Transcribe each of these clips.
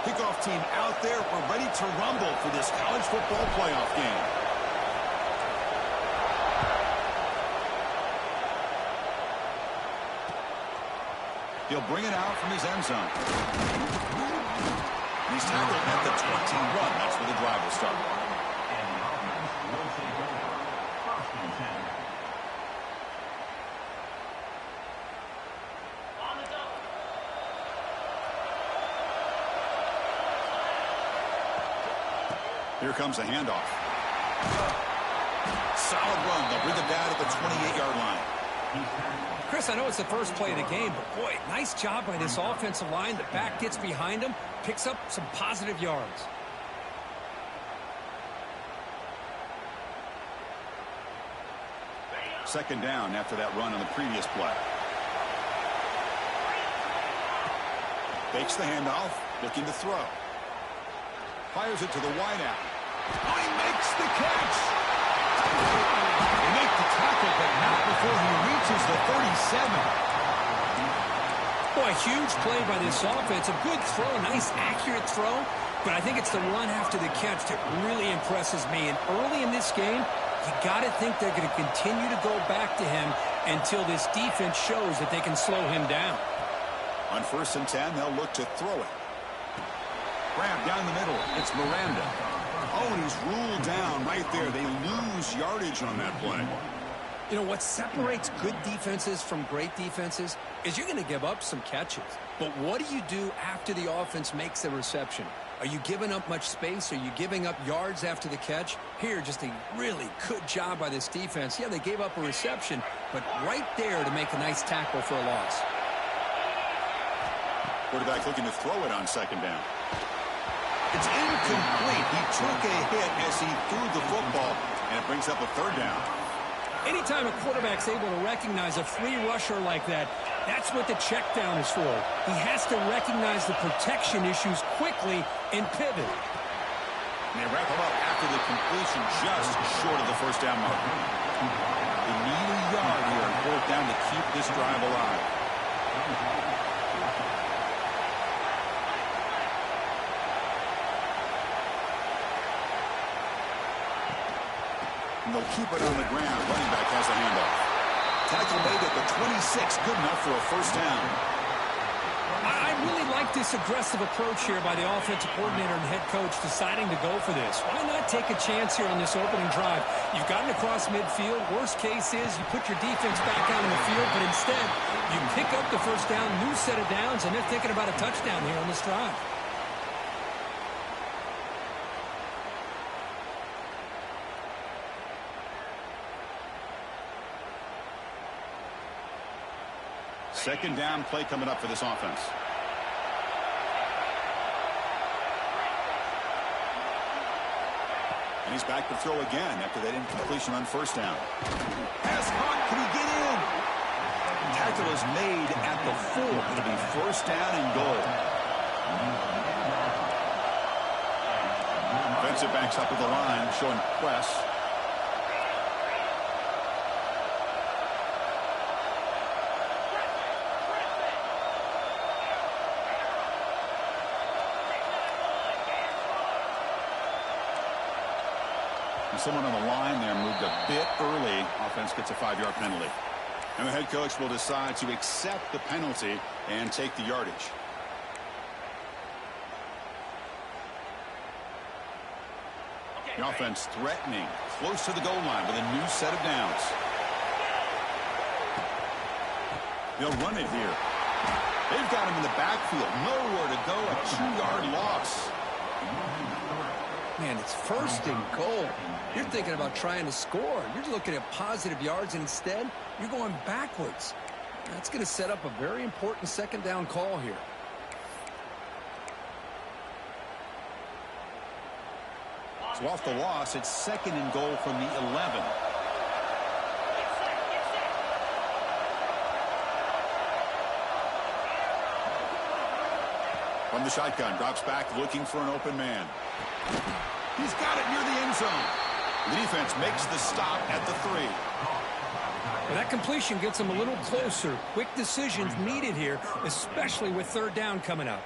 Kickoff team out there. We're ready to rumble for this college football playoff game. He'll bring it out from his end zone. He's tackled at the 21. That's where the drive will start. Here comes the handoff. Solid run. They'll bring it down at the 28-yard line. Chris, I know it's the first play of the game, but boy, nice job by this offensive line. The back gets behind him, picks up some positive yards. Second down after that run on the previous play. Fakes the handoff, looking to throw. Fires it to the wideout. Oh, he makes the catch! They make the tackle, but not before he reaches the 37. Boy, huge play by this offense. A good throw, nice accurate throw. But I think it's the run after the catch that really impresses me. And early in this game, you got to think they're going to continue to go back to him until this defense shows that they can slow him down. On 1st and 10, they'll look to throw it. Grab down the middle. It's Miranda. Oh, and he's ruled down right there. They lose yardage on that play. You know, what separates good defenses from great defenses is you're going to give up some catches. But what do you do after the offense makes a reception? Are you giving up much space? Are you giving up yards after the catch? Here, just a really good job by this defense. Yeah, they gave up a reception, but right there to make a nice tackle for a loss. Quarterback looking to throw it on 2nd down. It's incomplete. He took a hit as he threw the football, and it brings up a 3rd down. Anytime a quarterback's able to recognize a free rusher like that, that's what the check down is for. He has to recognize the protection issues quickly and pivot. And they wrap him up after the completion just short of the 1st down mark. They need a yard here on 4th down to keep this drive alive. And they'll keep it on the ground. Running back has the handoff. Tackle made at the 26. Good enough for a 1st down. I really like this aggressive approach here by the offensive coordinator and head coach deciding to go for this. Why not take a chance here on this opening drive? You've gotten across midfield. Worst case is you put your defense back out on the field, but instead you pick up the 1st down, new set of downs, and they're thinking about a touchdown here on this drive. Second down play coming up for this offense. And he's back to throw again after that incompletion on 1st down. Pass caught. Can he get in? Tackle is made at the 4. It'll be 1st down and goal. Defensive backs up at the line, showing press. Someone on the line there moved a bit early. Offense gets a 5-yard penalty. And the head coach will decide to accept the penalty and take the yardage. The offense threatening, close to the goal line with a new set of downs. They'll run it here. They've got him in the backfield. Nowhere to go. A 2-yard loss. Man, it's 1st and goal. You're thinking about trying to score. You're looking at positive yards, and instead, you're going backwards. That's going to set up a very important 2nd down call here. So off the loss, it's 2nd and goal from the 11. From the shotgun, drops back looking for an open man. He's got it near the end zone. The defense makes the stop at the 3. Well, that completion gets them a little closer. Quick decisions needed here, especially with 3rd down coming up.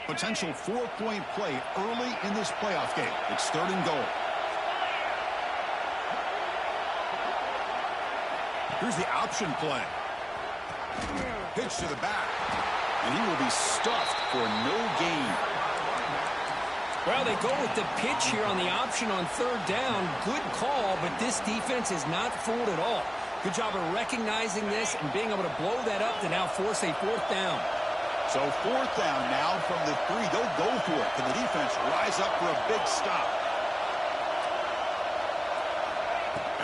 Potential 4-point play early in this playoff game. It's 3rd and goal. Here's the option play. Pitch to the back. And he will be stuffed for no gain. Well, they go with the pitch here on the option on 3rd down. Good call, but this defense is not fooled at all. Good job of recognizing this and being able to blow that up to now force a 4th down. So 4th down now from the 3. They'll go for it. Can the defense rise up for a big stop?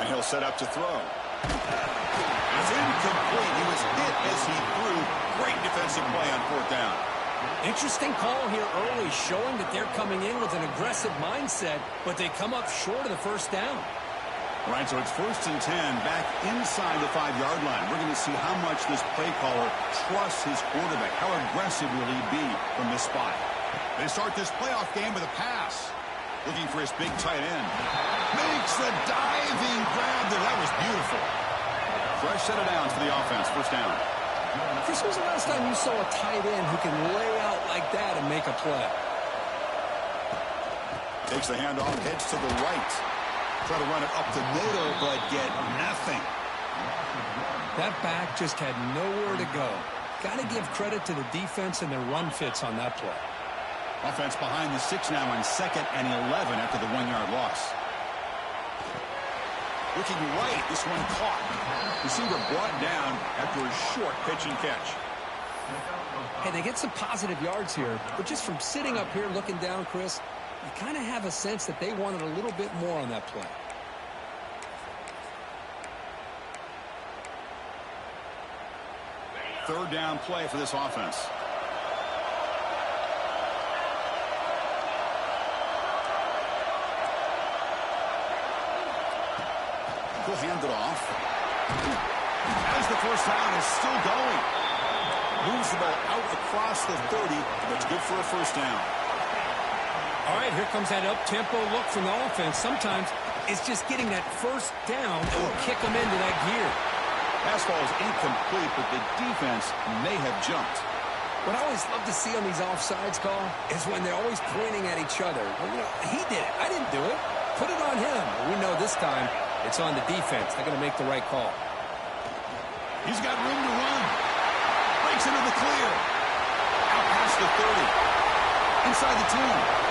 And he'll set up to throw. It's incomplete. He was hit as he threw. Great defensive play on 4th down. Interesting call here early, showing that they're coming in with an aggressive mindset, but they come up short of the 1st down. All right, so it's 1st and 10 back inside the 5-yard line. We're going to see how much this play caller trusts his quarterback. How aggressive will he be from this spot? They start this playoff game with a pass. Looking for his big tight end. Makes the diving grab there. That was beautiful. Fresh set of downs for the offense. 1st down. Chris, when was the last time you saw a tight end who can lay out like that and make a play? Takes the handoff, heads to the right. Try to run it up the middle, but get nothing. That back just had nowhere to go. Got to give credit to the defense and their run fits on that play. Offense behind the 6 now on 2nd and 11 after the 1-yard loss. Looking right, this one caught. Receiver brought down after a short pitch and catch. Hey, they get some positive yards here, but just from sitting up here looking down, Chris, you kind of have a sense that they wanted a little bit more on that play. Third down play for this offense. He'll hand it off. As the 1st down is still going. Moves the ball out across the 30. That's good for a 1st down. All right, here comes that up-tempo look from the offense. Sometimes it's just getting that 1st down that will kick them into that gear. Fastball is incomplete, but the defense may have jumped. What I always love to see on these offsides call is when they're always pointing at each other. Well, you know, he did it. I didn't do it. Put it on him. We know this time it's on the defense. They're going to make the right call. He's got room to run. Breaks into the clear. Out past the 30. Inside the 10.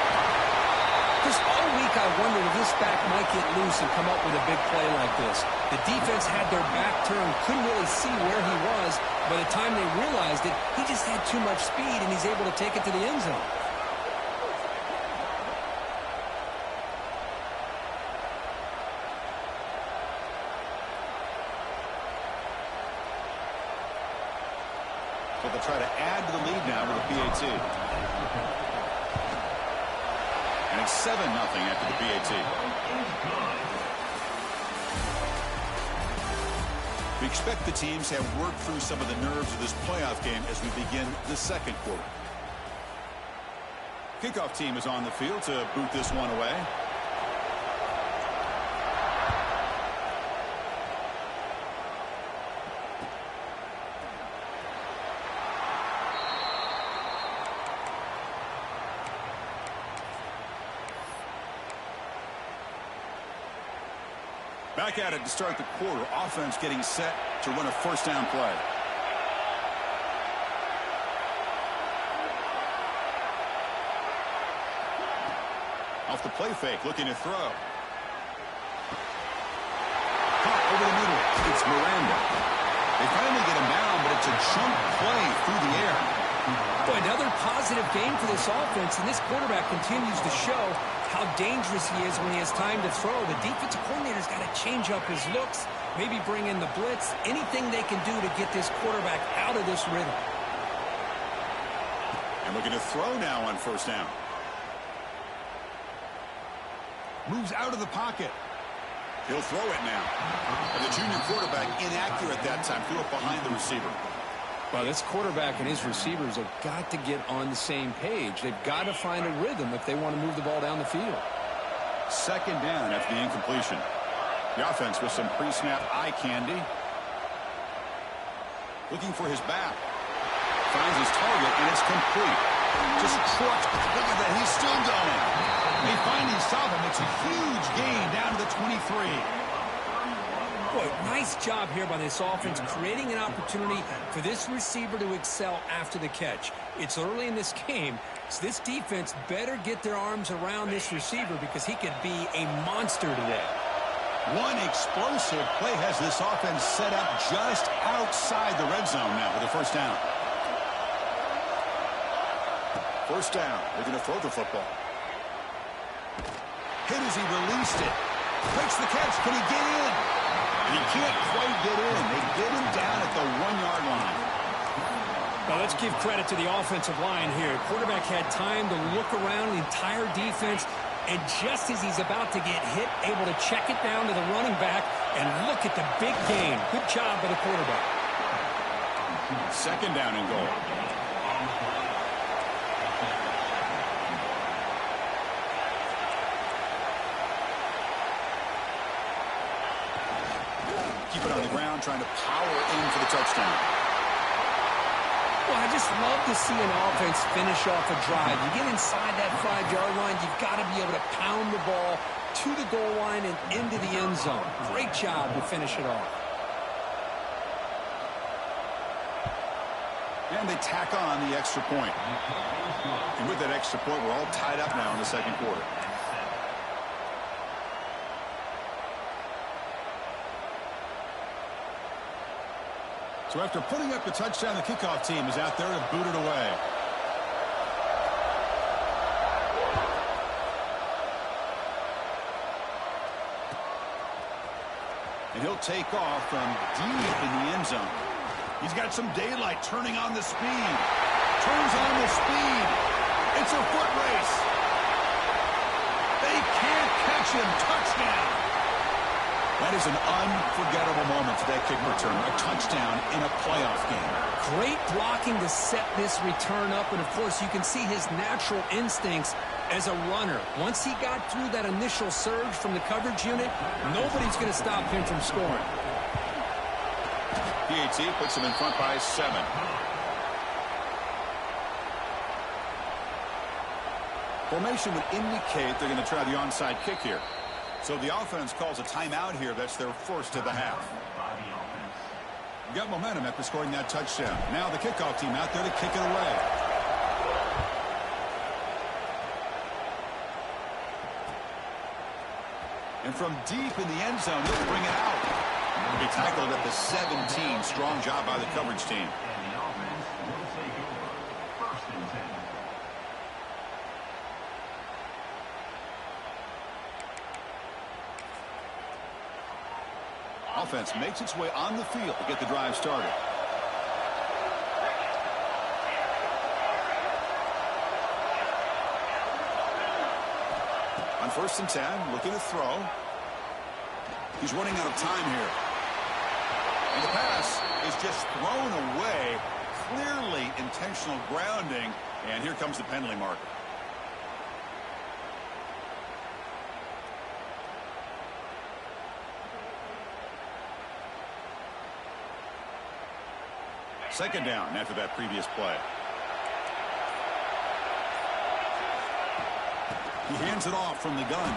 Just all week I wondered if this back might get loose and come up with a big play like this. The defense had their back turned, couldn't really see where he was. By the time they realized it, he just had too much speed, and he's able to take it to the end zone. So they'll try to add to the lead now with a PAT. And it's 7-0 after the PAT. We expect the teams to have worked through some of the nerves of this playoff game as we begin the 2nd quarter. Kickoff team is on the field to boot this one away. Back at it to start the quarter. Offense getting set to run a 1st down play. Off the play fake, looking to throw. Caught over the middle. It's Miranda. They finally get him down, but it's a chunk play through the air. Boy, another positive game for this offense, and this quarterback continues to show how dangerous he is when he has time to throw. The defensive coordinator's got to change up his looks, maybe bring in the blitz, anything they can do to get this quarterback out of this rhythm. And looking to throw now on 1st down. Moves out of the pocket. He'll throw it now. And the junior quarterback inaccurate that time. Threw it behind the receiver. Well, this quarterback and his receivers have got to get on the same page. They've got to find a rhythm if they want to move the ball down the field. 2nd down after the incompletion. The offense with some pre-snap eye candy. Looking for his back. Finds his target, and it's complete. Just trucked. Look at that. He's still going. They finally stop him. It's a huge gain down to the 23. Boy, nice job here by this offense, creating an opportunity for this receiver to excel after the catch. It's early in this game, so this defense better get their arms around this receiver because he could be a monster today. One explosive play has this offense set up just outside the red zone now with a first down. First down. They're going to throw the football. Hit as he released it. Breaks the catch. Can he get in? And he can't quite get in. They get him down at the 1-yard line. Now let's give credit to the offensive line here. Quarterback had time to look around the entire defense, and just as he's about to get hit, able to check it down to the running back, and look at the big gain. Good job by the quarterback. Second down and goal. Keep it on the ground, trying to power in for the touchdown. Well, I just love to see an offense finish off a drive. You get inside that 5-yard line, you've got to be able to pound the ball to the goal line and into the end zone. Great job to finish it off. And they tack on the extra point. And with that extra point, we're all tied up now in the second quarter. So after putting up the touchdown, the kickoff team is out there to boot it away. And he'll take off from deep in the end zone. He's got some daylight, turning on the speed. Turns on the speed. It's a foot race. They can't catch him. Touchdown. That is an unforgettable moment to that kick return. A touchdown in a playoff game. Great blocking to set this return up. And, of course, you can see his natural instincts as a runner. Once he got through that initial surge from the coverage unit, nobody's going to stop him from scoring. PAT puts him in front by 7. Formation would indicate they're going to try the onside kick here. So the offense calls a timeout here. That's their first of the half. You got momentum after scoring that touchdown. Now the kickoff team out there to kick it away. And from deep in the end zone, he'll bring it out. He tackled at the 17. Strong job by the coverage team. Offense makes its way on the field to get the drive started. On 1st and 10, looking to throw. He's running out of time here. And the pass is just thrown away. Clearly intentional grounding. And here comes the penalty marker. Second down after that previous play. He hands it off from the gun.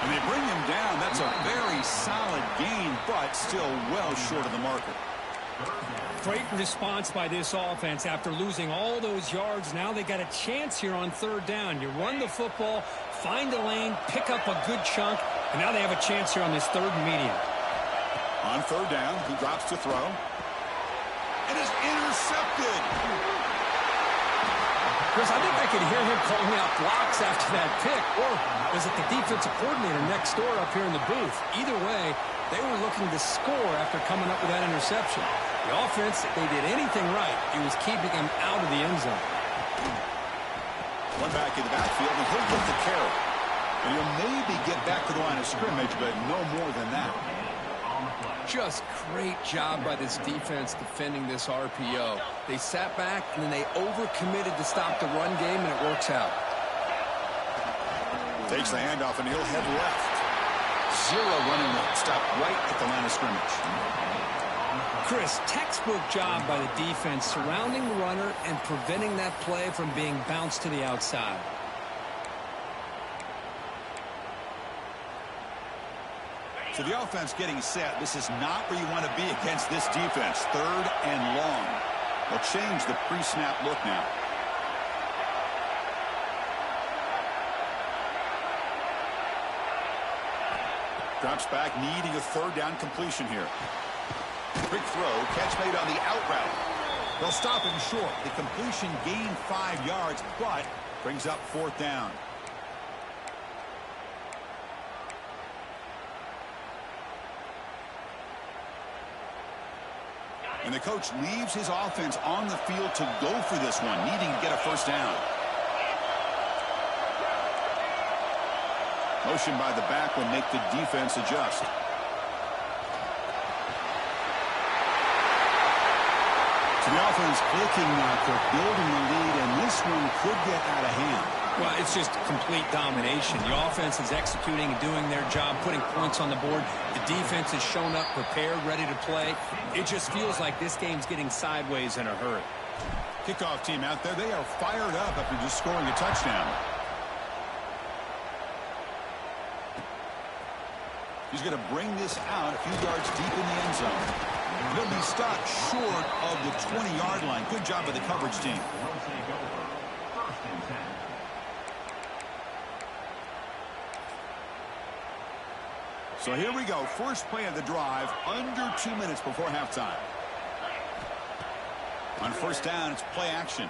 And they bring him down. That's a very solid gain, but still well short of the marker. Great response by this offense after losing all those yards. Now they got a chance here on 3rd down. You run the football, find a lane, pick up a good chunk, and now they have a chance here on this 3rd and medium. On 3rd down, he drops to throw. And is intercepted. Chris, I think I could hear him calling out blocks after that pick. Or was it the defensive coordinator next door up here in the booth? Either way, they were looking to score after coming up with that interception. The offense, if they did anything right, it was keeping him out of the end zone. One back in the backfield, and he'll get the carry. And he'll maybe get back to the line of scrimmage, but no more than that. Just great job by this defense defending this RPO. They sat back, and then they overcommitted to stop the run game, and it works out. Takes the handoff, and he'll head left. 0 running room. Stop right at the line of scrimmage. Chris, textbook job by the defense surrounding the runner and preventing that play from being bounced to the outside. So the offense getting set. This is not where you want to be against this defense. 3rd and long. They'll change the pre-snap look now. Drops back, needing a 3rd down completion here. Quick throw, catch made on the out route. They'll stop him short. The completion gained 5 yards, but brings up 4th down. And the coach leaves his offense on the field to go for this one, needing to get a 1st down. Motion by the back will make the defense adjust. So the offense clicking now, they're building the lead, and this one could get out of hand. Well, it's just complete domination. The offense is executing and doing their job, putting points on the board. The defense has shown up, prepared, ready to play. It just feels like this game's getting sideways in a hurry. Kickoff team out there, they are fired up after just scoring a touchdown. He's going to bring this out a few yards deep in the end zone. He'll be stopped short of the 20-yard line. Good job by the coverage team. So here we go. First play of the drive, under 2 minutes before halftime. On 1st down, it's play action.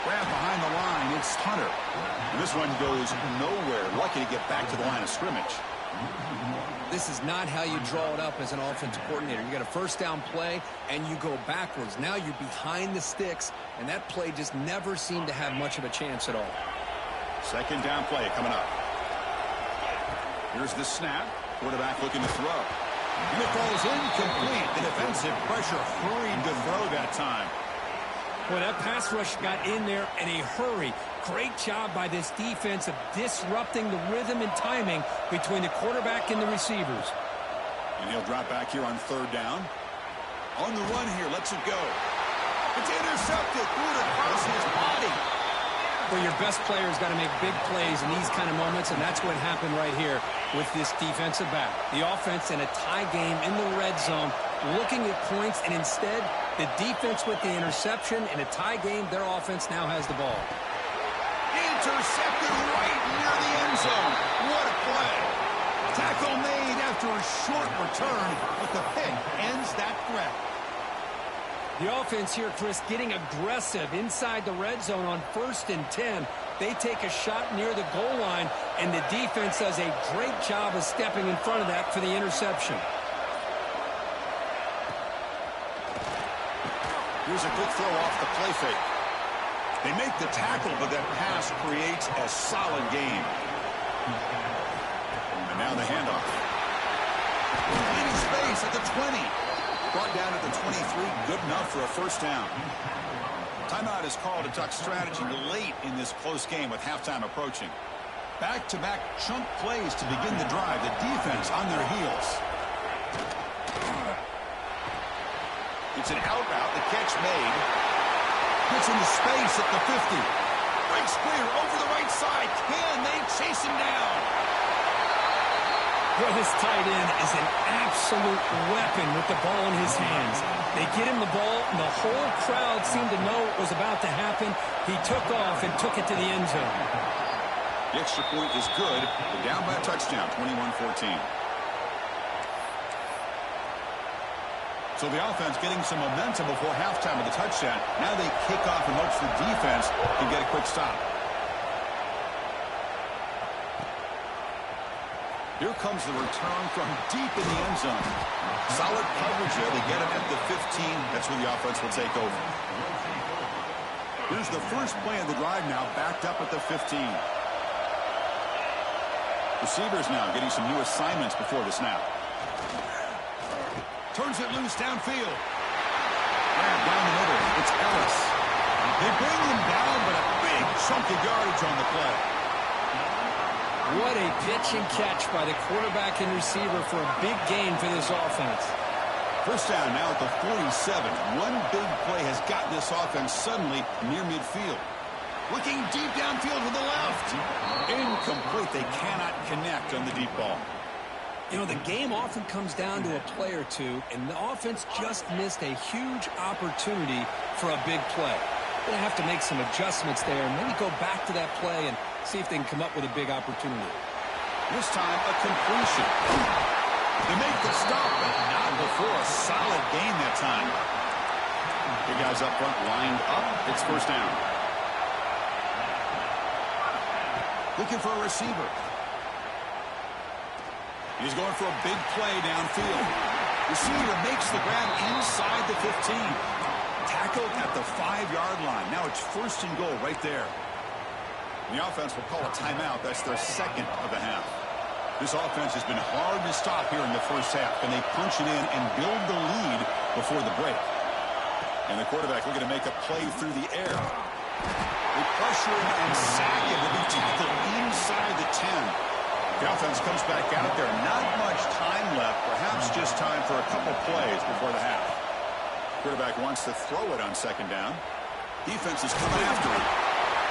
Grab behind the line, it's Hunter. And this one goes nowhere. Lucky to get back to the line of scrimmage. This is not how you draw it up as an offensive coordinator. You got a 1st down play, and you go backwards. Now you're behind the sticks, and that play just never seemed to have much of a chance at all. 2nd down play coming up. Here's the snap. Quarterback looking to throw. And it falls incomplete. The defensive pressure hurried to throw that time. Well, that pass rush got in there in a hurry. Great job by this defense of disrupting the rhythm and timing between the quarterback and the receivers. And he'll drop back here on 3rd down. On the run here, lets it go. It's intercepted. Threw it across his body. Well, your best player's got to make big plays in these kind of moments, and that's what happened right here with this defensive back. The offense in a tie game in the red zone, looking at points, and instead, the defense with the interception. In a tie game, their offense now has the ball. Intercepted right near the end zone. What a play. Tackle made after a short return, but the pick ends that threat. The offense here, Chris, getting aggressive inside the red zone on 1st and 10. They take a shot near the goal line, and the defense does a great job of stepping in front of that for the interception. Here's a good throw off the play fake. They make the tackle, but that pass creates a solid game. And now the handoff. Finding space at the 20. Brought down at the 23. Good enough for a 1st down. Timeout is called to talk strategy late in this close game with halftime approaching. Back-to-back chunk plays to begin the drive. The defense on their heels. It's an out route. The catch made. Gets into space at the 50. Breaks clear over the right side. Can they chase him down? Well, this tight end is an absolute weapon with the ball in his hands. They get him the ball, and the whole crowd seemed to know what was about to happen. He took off and took it to the end zone. The extra point is good. They're down by a touchdown, 21-14. So the offense getting some momentum before halftime with the touchdown. Now they kick off and hopes the defense can get a quick stop. Here comes the return from deep in the end zone. Solid coverage there. They get it at the 15. That's where the offense will take over. Here's the first play of the drive now, backed up at the 15. Receivers now getting some new assignments before the snap. Turns it loose downfield. Grab down the middle. It's Ellis. They bring him down, but a big chunk of yardage on the play. What a pitch and catch by the quarterback and receiver for a big gain for this offense. First down now at the 47. One big play has gotten this offense suddenly near midfield. Looking deep downfield to the left. Incomplete. They cannot connect on the deep ball. You know, the game often comes down to a play or two, and the offense just missed a huge opportunity for a big play. They're going to have to make some adjustments there and maybe go back to that play and see if they can come up with a big opportunity. This time, a completion. They make the stop, but not before a solid gain that time. The guys up front lined up. It's first down. Looking for a receiver. He's going for a big play downfield. Receiver makes the grab inside the 15. Tackled at the 5-yard line. Now it's first and goal right there. And the offense will call a timeout. That's their second of the half. This offense has been hard to stop here in the first half. Can they punch it in and build the lead before the break? And the quarterback looking to make a play through the air. They pressure him and sack him. He'll be tackled inside the 10. The offense comes back out there. Not much time left. Perhaps just time for a couple plays before the half. Quarterback wants to throw it on second down. Defense is coming after it.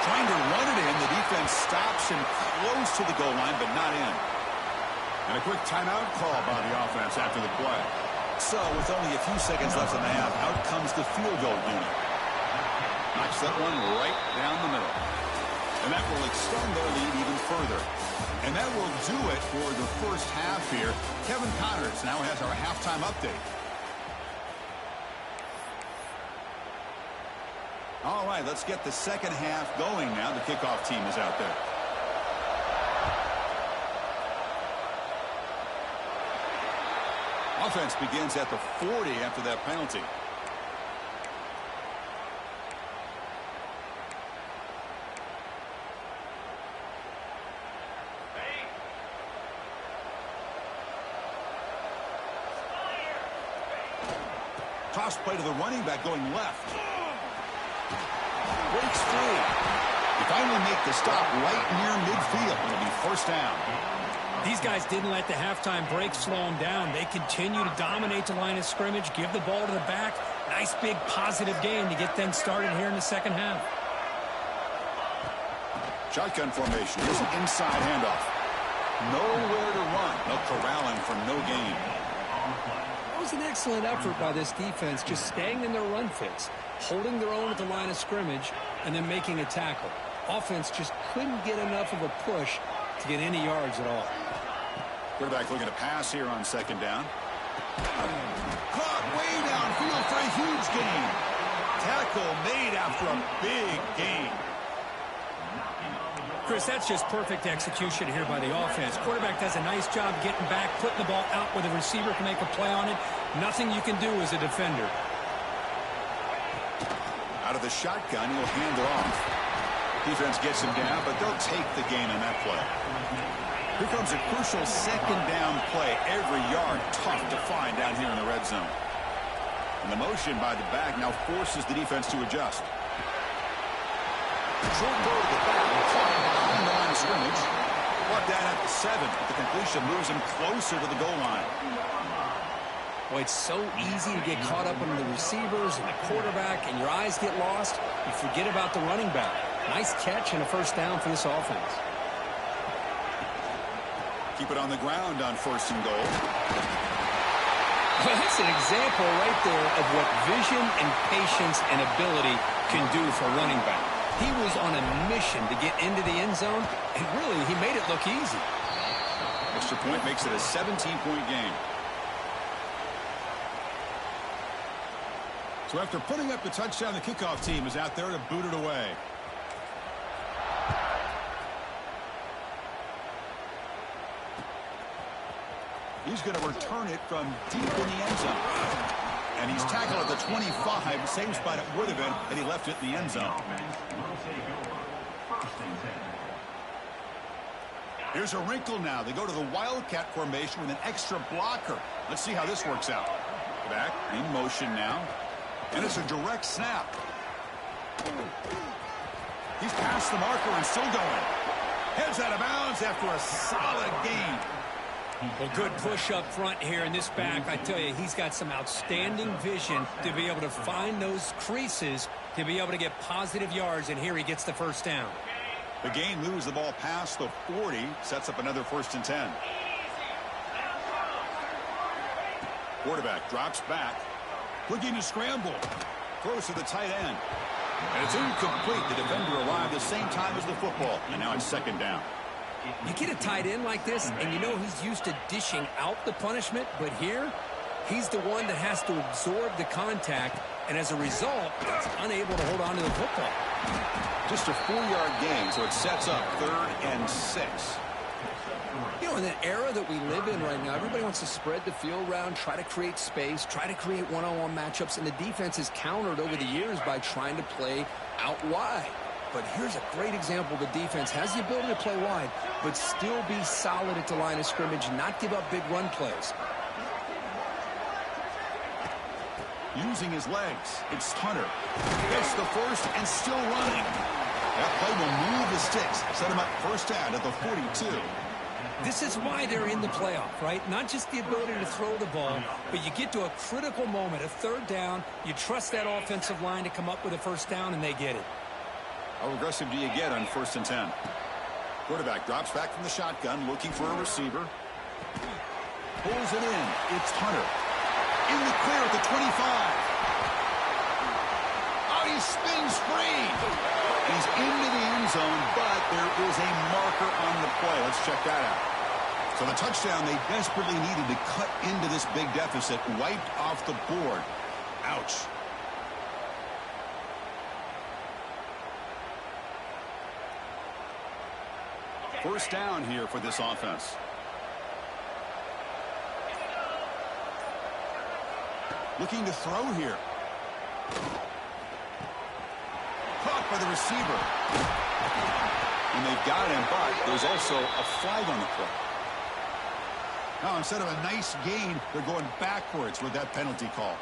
Trying to run it in. The defense stops him close to the goal line, but not in. And a quick timeout call by the offense after the play. So, with only a few seconds left in the half, out comes the field goal unit. Knocks that one right down the middle. And that will extend their lead even further. And that will do it for the first half here. Kevin Connors now has our halftime update. All right, let's get the second half going now. The kickoff team is out there. Offense begins at the 40 after that penalty. Toss play to the running back going left. Breaks free. They finally make the stop right near midfield. It'll be first down. These guys didn't let the halftime break slow them down. They continue to dominate the line of scrimmage, give the ball to the back. Nice big positive gain to get things started here in the second half. Shotgun formation. Here's an inside handoff. Nowhere to run. They'll corral him for no gain. It was an excellent effort by this defense, just staying in their run fits, holding their own at the line of scrimmage, and then making a tackle. Offense just couldn't get enough of a push to get any yards at all. Quarterback looking to pass here on second down. Caught way downfield for a huge gain. Tackle made after a big gain. Chris, that's just perfect execution here by the offense. Quarterback does a nice job getting back, putting the ball out where the receiver can make a play on it. Nothing you can do as a defender. Out of the shotgun, he'll hand it off. Defense gets him down, but they'll take the gain on that play. Here comes a crucial second down play. Every yard tough to find down here in the red zone. And the motion by the back now forces the defense to adjust. Short throw to the back, caught behind the line of scrimmage. Brought down at the 7, but the completion moves him closer to the goal line. Well, it's so easy to get caught up under the receivers and the quarterback, and your eyes get lost. You forget about the running back. Nice catch and a first down for this offense. Keep it on the ground on first and goal. Well, that's an example right there of what vision and patience and ability can do for a running back. He was on a mission to get into the end zone, and really, he made it look easy. Extra point makes it a 17-point game. So after putting up the touchdown, the kickoff team is out there to boot it away. He's going to return it from deep in the end zone. And he's tackled at the 25. Same spot it would have been had he left it in the end zone. Here's a wrinkle now. They go to the Wildcat formation with an extra blocker. Let's see how this works out. Back, in motion now. And it's a direct snap. He's past the marker and still going. Heads out of bounds after a solid gain. Well, good push up front here in this back. I tell you, he's got some outstanding vision to be able to find those creases, to be able to get positive yards, and here he gets the first down. The gain moves the ball past the 40, sets up another 1st and 10. Quarterback drops back, looking to scramble. Throws to the tight end. And it's incomplete. The defender arrived the same time as the football, and now it's 2nd down. You get a tight end like this, and you know he's used to dishing out the punishment, but here, he's the one that has to absorb the contact, and as a result, is unable to hold on to the football. Just a 4-yard gain, so it sets up 3rd and 6. You know, in the era that we live in right now, everybody wants to spread the field around, try to create space, try to create one-on-one matchups, and the defense is countered over the years by trying to play out wide. But here's a great example. The defense has the ability to play wide, but still be solid at the line of scrimmage, not give up big run plays. Using his legs, it's Hunter. Gets the first and still running. That play will move the sticks, set him up 1st down at the 42. This is why they're in the playoff, right? Not just the ability to throw the ball, but you get to a critical moment, a 3rd down. You trust that offensive line to come up with a 1st down, and they get it. How aggressive do you get on 1st and 10? Quarterback drops back from the shotgun, looking for a receiver. Pulls it in. It's Hunter. In the clear at the 25. Oh, he spins free. He's into the end zone, but there is a marker on the play. Let's check that out. So the touchdown they desperately needed to cut into this big deficit, wiped off the board. Ouch. First down here for this offense. Looking to throw here. Caught by the receiver. And they've got him, but there's also a flag on the play. Now, instead of a nice gain, they're going backwards with that penalty call.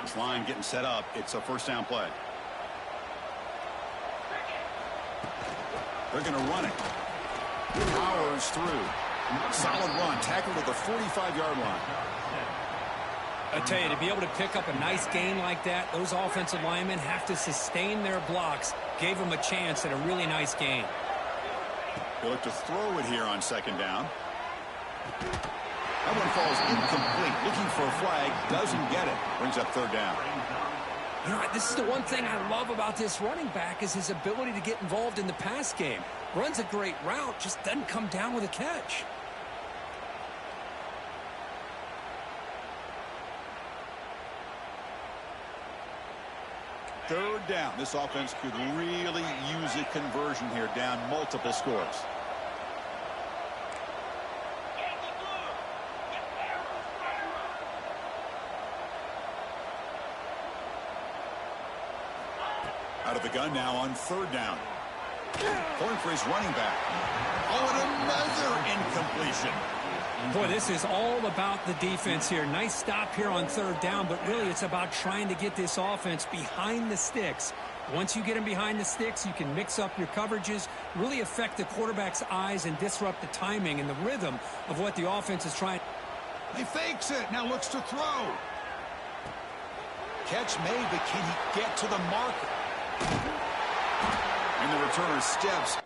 This line getting set up. It's a 1st down play. They're going to run it. Powers through. Solid run. Tackled at the 45-yard line. I tell you, to be able to pick up a nice gain like that, those offensive linemen have to sustain their blocks. Gave them a chance at a really nice gain. They look to throw it here on 2nd down. That one falls incomplete. Looking for a flag. Doesn't get it. Brings up 3rd down. You know, this is the one thing I love about this running back is his ability to get involved in the pass game. Runs a great route, just doesn't come down with a catch. Third down. This offense could really use a conversion here, down multiple scores. Out of the gun now on 3rd down. Going for his running back. Oh, and another incompletion. Boy, this is all about the defense here. Nice stop here on 3rd down, but really it's about trying to get this offense behind the sticks. Once you get them behind the sticks, you can mix up your coverages, really affect the quarterback's eyes and disrupt the timing and the rhythm of what the offense is trying. He fakes it. Now looks to throw. Catch made, but can he get to the marker? And the returner steps